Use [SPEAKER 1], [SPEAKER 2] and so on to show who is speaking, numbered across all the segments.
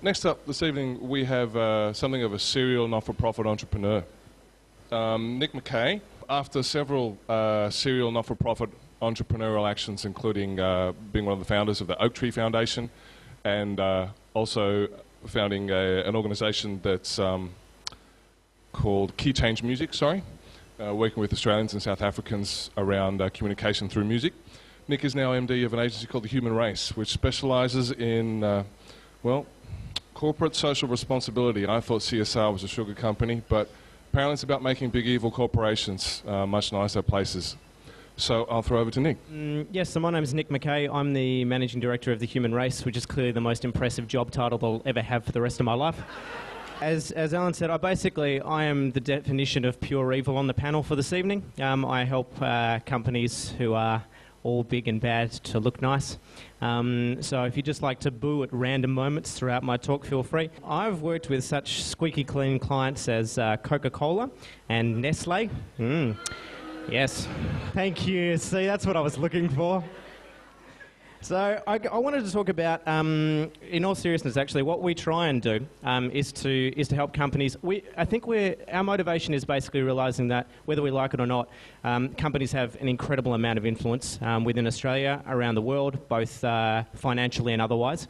[SPEAKER 1] Next up this evening, we have something of a serial not-for-profit entrepreneur. Nick McKay, after several serial not-for-profit entrepreneurial actions, including being one of the founders of the Oak Tree Foundation and also founding an organisation that's called Key Change Music, working with Australians and South Africans around communication through music. Nick is now MD of an agency called The Human Race, which specialises in, corporate social responsibility. I thought CSR was a sugar company, but apparently it's about making big evil corporations much nicer places. So I'll throw over to Nick.
[SPEAKER 2] Yes, so my name is Nick McKay. I'm the Managing Director of The Human Race, which is clearly the most impressive job title I'll ever have for the rest of my life. As Alan said, I am the definition of pure evil on the panel for this evening. I help companies who are all big and bad to look nice. So if you just like to boo at random moments throughout my talk, feel free. I've worked with such squeaky clean clients as Coca-Cola and Nestle. Yes, thank you. See, that's what I was looking for. So I wanted to talk about, in all seriousness, actually, what we try and do is to help companies. I think our motivation is basically realising that whether we like it or not, companies have an incredible amount of influence within Australia, around the world, both financially and otherwise,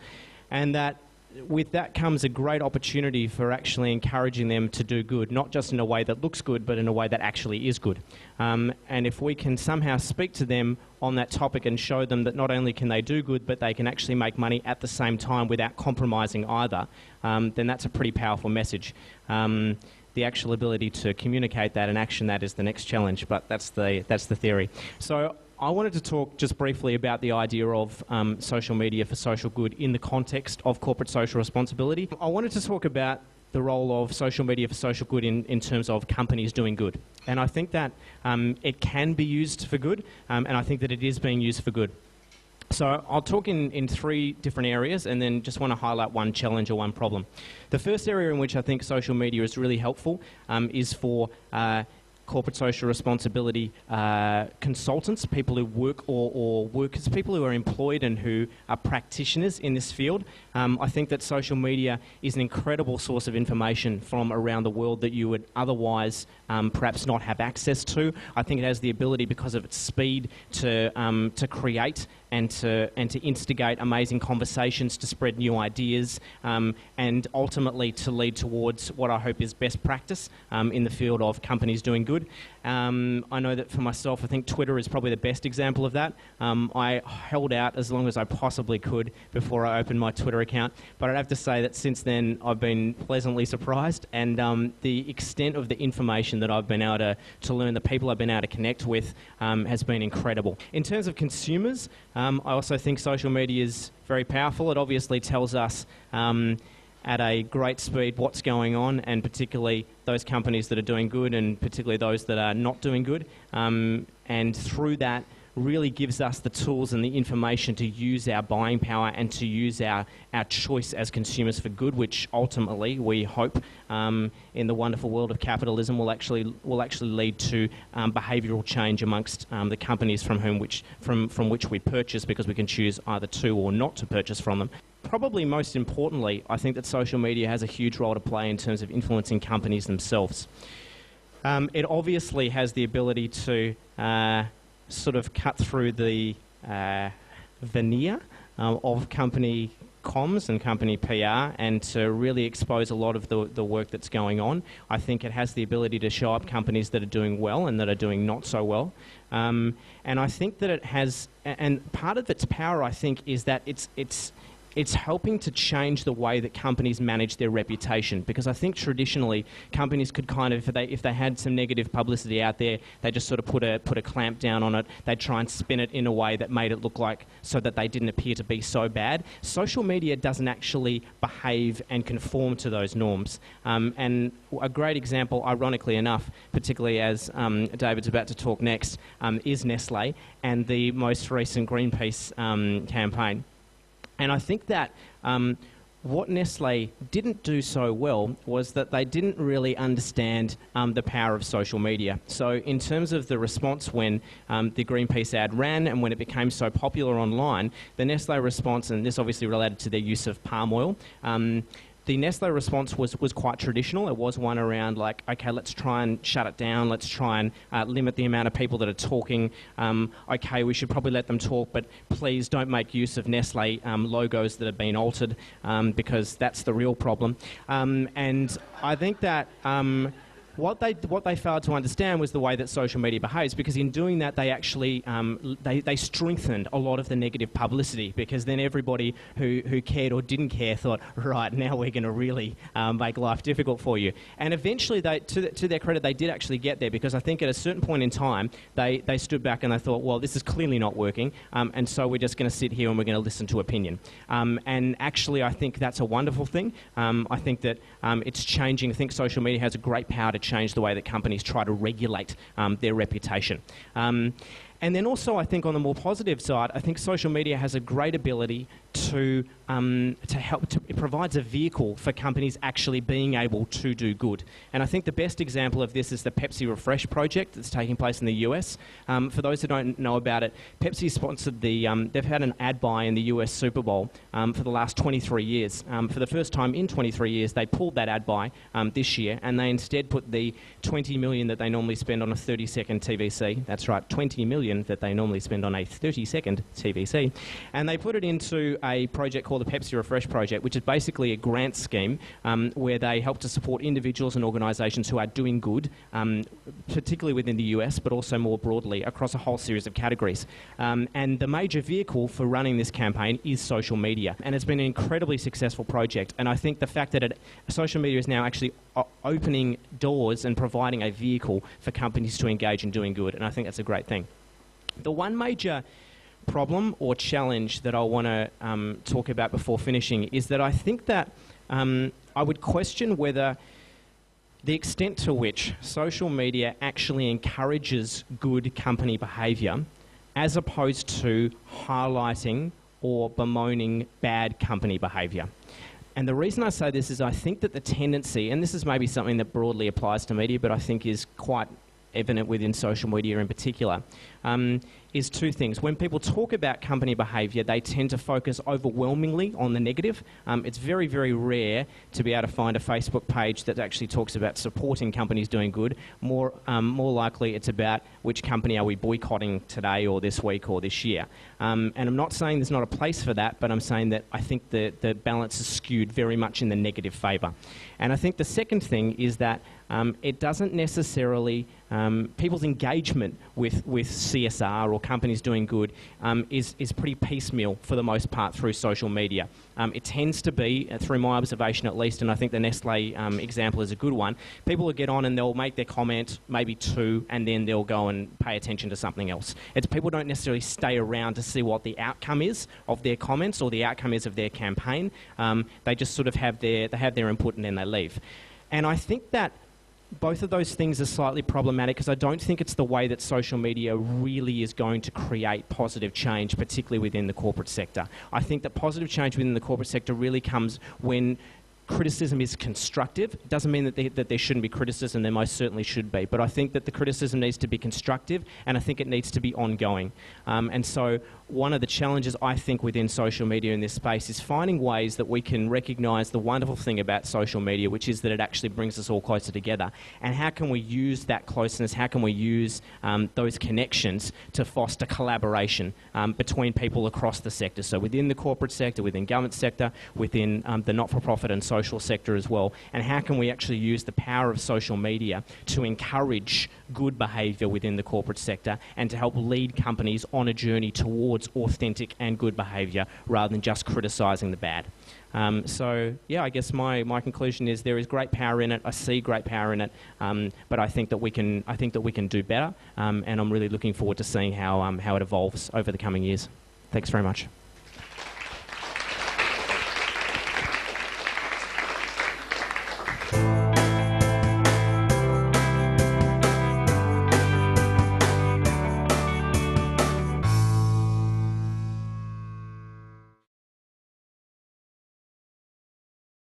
[SPEAKER 2] and that with that comes a great opportunity for actually encouraging them to do good, not just in a way that looks good, but in a way that actually is good. And if we can somehow speak to them on that topic and show them that not only can they do good, but they can actually make money at the same time without compromising either, then that's a pretty powerful message. The actual ability to communicate that and action that is the next challenge, but that's the theory. So I wanted to talk just briefly about the idea of social media for social good in the context of corporate social responsibility. I wanted to talk about the role of social media for social good in terms of companies doing good. And I think that it can be used for good, and I think that it is being used for good. So I'll talk in three different areas and then just want to highlight one challenge or one problem. The first area in which I think social media is really helpful is for corporate social responsibility consultants, people who work or workers, people who are employed and who are practitioners in this field. I think that social media is an incredible source of information from around the world that you would otherwise perhaps not have access to. I think it has the ability, because of its speed, to create and to instigate amazing conversations, to spread new ideas, and ultimately to lead towards what I hope is best practice in the field of companies doing good. I know that for myself, I think Twitter is probably the best example of that. I held out as long as I possibly could before I opened my Twitter account, but I'd have to say that since then I've been pleasantly surprised, and the extent of the information that I've been able to learn, the people I've been able to connect with, has been incredible. In terms of consumers, I also think social media is very powerful. It obviously tells us at a great speed what's going on, and particularly those companies that are doing good and particularly those that are not doing good. And through that really gives us the tools and the information to use our buying power and to use our choice as consumers for good, which ultimately we hope in the wonderful world of capitalism will actually lead to behavioural change amongst the companies from which we purchase, because we can choose either to or not to purchase from them. Probably most importantly, I think that social media has a huge role to play in terms of influencing companies themselves. It obviously has the ability to sort of cut through the veneer of company comms and company PR and to really expose a lot of the work that's going on. I think it has the ability to show up companies that are doing well and that are doing not so well. And I think that it has, and part of its power, I think, is that it's helping to change the way that companies manage their reputation, because I think traditionally companies could kind of, if they had some negative publicity out there, they just sort of put a clamp down on it. They'd try and spin it in a way that made it look like, so that they didn't appear to be so bad. Social media doesn't actually behave and conform to those norms. And a great example, ironically enough, particularly as David's about to talk next, is Nestle and the most recent Greenpeace campaign. And I think that what Nestle didn't do so well was that they didn't really understand the power of social media. So in terms of the response when the Greenpeace ad ran and when it became so popular online, the Nestle response, and this obviously related to their use of palm oil, the Nestle response was quite traditional. It was one around like, okay, let's try and shut it down. Let's try and limit the amount of people that are talking. Okay, we should probably let them talk, but please don't make use of Nestle logos that have been altered because that's the real problem. And I think that what they failed to understand was the way that social media behaves, because in doing that they actually they strengthened a lot of the negative publicity, because then everybody who cared or didn't care thought, right, now we're going to really make life difficult for you. And eventually, to their credit, they did actually get there, because I think at a certain point in time they stood back and they thought, well, this is clearly not working, and so we're just going to sit here and we're going to listen to opinion. And actually I think that's a wonderful thing. I think that it's changing. I think social media has a great power to change the way that companies try to regulate their reputation. And then also, I think on the more positive side, I think social media has a great ability to help. It provides a vehicle for companies actually being able to do good. And I think the best example of this is the Pepsi Refresh project that's taking place in the US. For those who don't know about it, Pepsi sponsored they've had an ad buy in the US Super Bowl for the last 23 years. For the first time in 23 years, they pulled that ad buy this year, and they instead put the $20 million that they normally spend on a 30-second TVC. That's right, $20 million that they normally spend on a 30-second TVC, and they put it into a project called the Pepsi Refresh project, which is basically a grant scheme where they help to support individuals and organisations who are doing good, particularly within the US, but also more broadly across a whole series of categories. And the major vehicle for running this campaign is social media, and it's been an incredibly successful project. And I think the fact that social media is now actually opening doors and providing a vehicle for companies to engage in doing good, and I think that's a great thing. The one major problem or challenge that I want to talk about before finishing is that I think that I would question whether the extent to which social media actually encourages good company behaviour as opposed to highlighting or bemoaning bad company behaviour. And the reason I say this is I think that the tendency, and this is maybe something that broadly applies to media, but I think is quite evident within social media in particular, is two things. When people talk about company behaviour, they tend to focus overwhelmingly on the negative. It's very, very rare to be able to find a Facebook page that actually talks about supporting companies doing good. More likely it's about which company are we boycotting today or this week or this year. And I'm not saying there's not a place for that, but I'm saying that I think the balance is skewed very much in the negative favour. And I think the second thing is that it doesn't necessarily, people's engagement with CSR or companies doing good is pretty piecemeal for the most part through social media. It tends to be, through my observation at least, and I think the Nestle example is a good one, people will get on and they'll make their comment, maybe two, and then they'll go and pay attention to something else. It's people don't necessarily stay around to see what the outcome is of their comments or the outcome is of their campaign. They just sort of have their input and then they leave. And I think that both of those things are slightly problematic because I don't think it's the way that social media really is going to create positive change, particularly within the corporate sector. I think that positive change within the corporate sector really comes when criticism is constructive. It doesn't mean that there shouldn't be criticism, there most certainly should be, but I think that the criticism needs to be constructive and I think it needs to be ongoing. And so one of the challenges I think within social media in this space is finding ways that we can recognise the wonderful thing about social media, which is that it actually brings us all closer together. And how can we use that closeness, how can we use those connections to foster collaboration between people across the sector, so within the corporate sector, within government sector, within the not-for-profit and social sector as well, and how can we actually use the power of social media to encourage good behaviour within the corporate sector and to help lead companies on a journey towards authentic and good behaviour rather than just criticising the bad. So yeah, I guess my conclusion is there is great power in it. I see great power in it, but I think that we can do better, and I'm really looking forward to seeing how it evolves over the coming years. Thanks very much.